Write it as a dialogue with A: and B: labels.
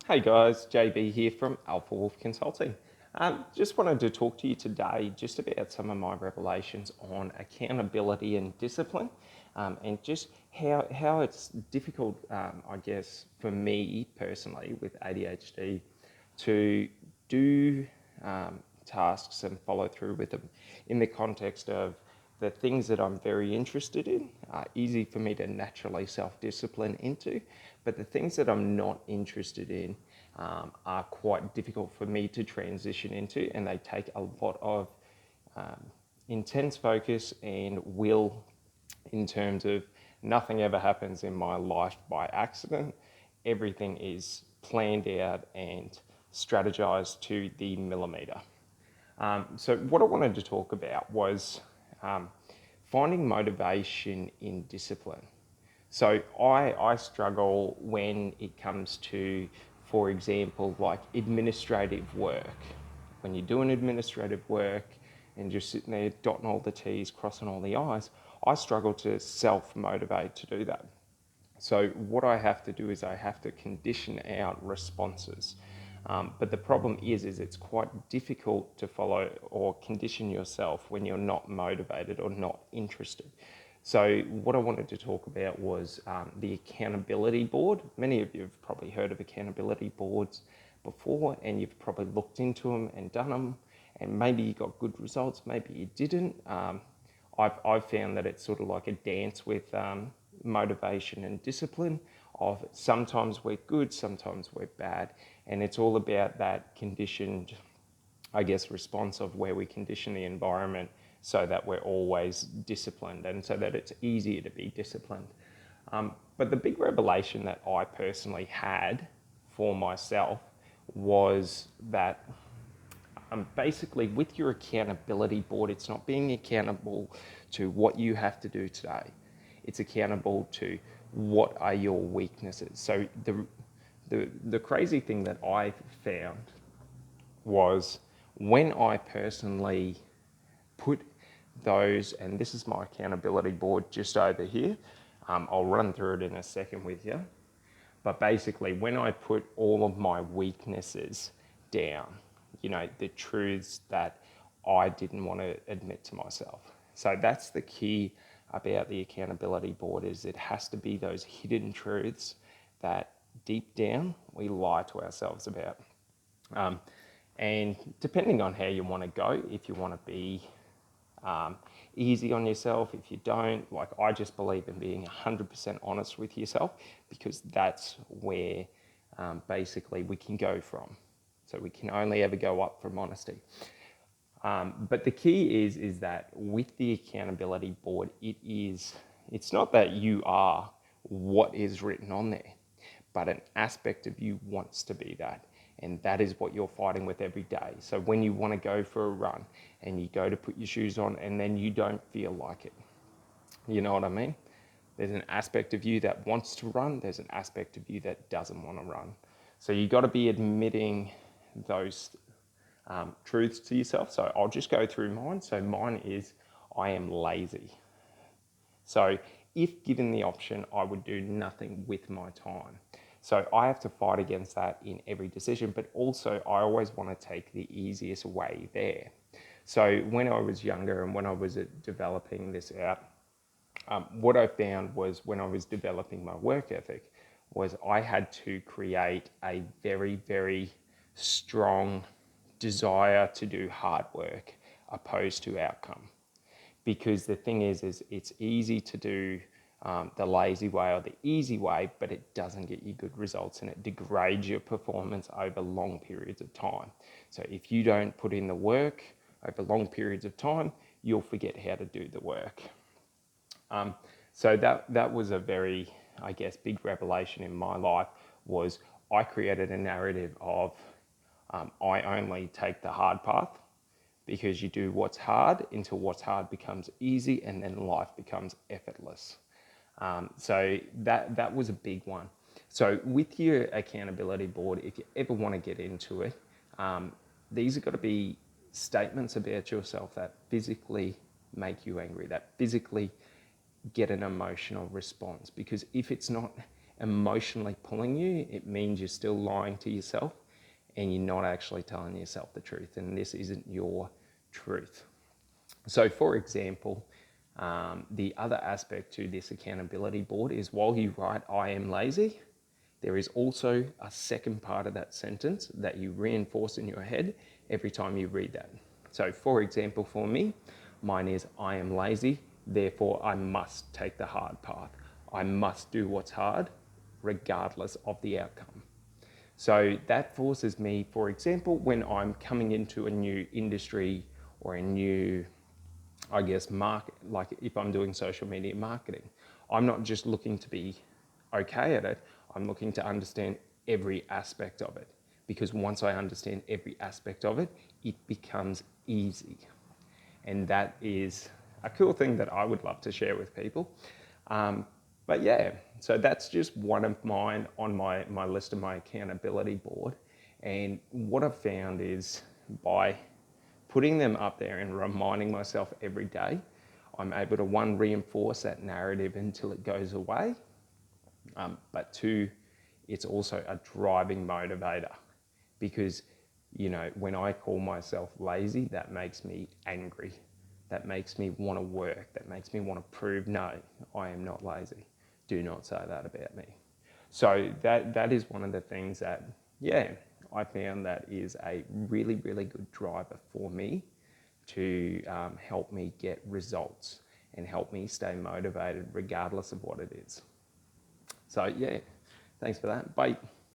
A: Hey guys, JB here from Alpha Wolf Consulting. Just wanted to talk to you today just about some of my revelations on accountability and discipline, and just how it's difficult, I guess, for me personally with ADHD to do tasks and follow through with them in the context of the things that I'm very interested in are easy for me to naturally self-discipline into, but the things that I'm not interested in are quite difficult for me to transition into, and they take a lot of intense focus and will, in terms of nothing ever happens in my life by accident. Everything is planned out and strategized to the millimeter. So what I wanted to talk about was finding motivation in discipline. So I struggle when it comes to, for example, like administrative work. When you're doing administrative work and you're sitting there dotting all the T's, crossing all the I's, I struggle to self-motivate to do that. So what I have to do is I have to condition out responses. But the problem is it's quite difficult to follow or condition yourself when you're not motivated or not interested. So what I wanted to talk about was the accountability board. Many of you have probably heard of accountability boards before, and you've probably looked into them and done them, and maybe you got good results, maybe you didn't. I've found that it's sort of like a dance with motivation and discipline of sometimes we're good, sometimes we're bad. And it's all about that conditioned, I guess, response of where we condition the environment so that we're always disciplined and so that it's easier to be disciplined. But the big revelation that I personally had for myself was that basically with your accountability board, it's not being accountable to what you have to do today. It's accountable to what are your weaknesses. So the crazy thing that I found was when I personally put those, and this is my accountability board just over here. I'll run through it in a second with you. But basically, when I put all of my weaknesses down, the truths that I didn't want to admit to myself. So that's the key about the accountability board, is it has to be those hidden truths that deep down we lie to ourselves about. And depending on how you want to go, if you want to be easy on yourself, if you don't, like I just believe in being 100% honest with yourself, because that's where basically we can go from. So we can only ever go up from honesty. But the key is that with the accountability board, it's not that you are what is written on there, but an aspect of you wants to be that. And that is what you're fighting with every day. So when you want to go for a run and you go to put your shoes on and then you don't feel like it, you know what I mean? There's an aspect of you that wants to run. There's an aspect of you that doesn't want to run. So you got to be admitting those truths to yourself. So I'll just go through mine. So mine is I am lazy. So if given the option, I would do nothing with my time. So I have to fight against that in every decision, but also I always want to take the easiest way there. So when I was younger and when I was developing this out, what I found was when I was developing my work ethic was I had to create a very, very strong desire to do hard work opposed to outcome. Because the thing is it's easy to do the lazy way or the easy way, but it doesn't get you good results and it degrades your performance over long periods of time. So if you don't put in the work over long periods of time, you'll forget how to do the work. So that was a very, I guess, big revelation in my life. Was I created a narrative of I only take the hard path, because you do what's hard until what's hard becomes easy and then life becomes effortless. So that was a big one. So with your accountability board, if you ever want to get into it, these have got to be statements about yourself that physically make you angry, that physically get an emotional response. Because if it's not emotionally pulling you, it means you're still lying to yourself and you're not actually telling yourself the truth, and this isn't your truth. So for example, the other aspect to this accountability board is while you write, I am lazy, there is also a second part of that sentence that you reinforce in your head every time you read that. So for example, for me, mine is, I am lazy, therefore I must take the hard path. I must do what's hard, regardless of the outcome. So that forces me, for example, when I'm coming into a new industry or a new, I guess, market, like if I'm doing social media marketing, I'm not just looking to be okay at it, I'm looking to understand every aspect of it. Because once I understand every aspect of it, it becomes easy. And that is a cool thing that I would love to share with people. But yeah, so that's just one of mine on my list of my accountability board. And what I've found is by putting them up there and reminding myself every day, I'm able to, one, reinforce that narrative until it goes away. But two, it's also a driving motivator because, you know, when I call myself lazy, that makes me angry. That makes me want to work. That makes me want to prove, no, I am not lazy. Do not say that about me. So that is one of the things that, yeah, I found that is a really, really good driver for me to help me get results and help me stay motivated regardless of what it is. So yeah, thanks for that. Bye.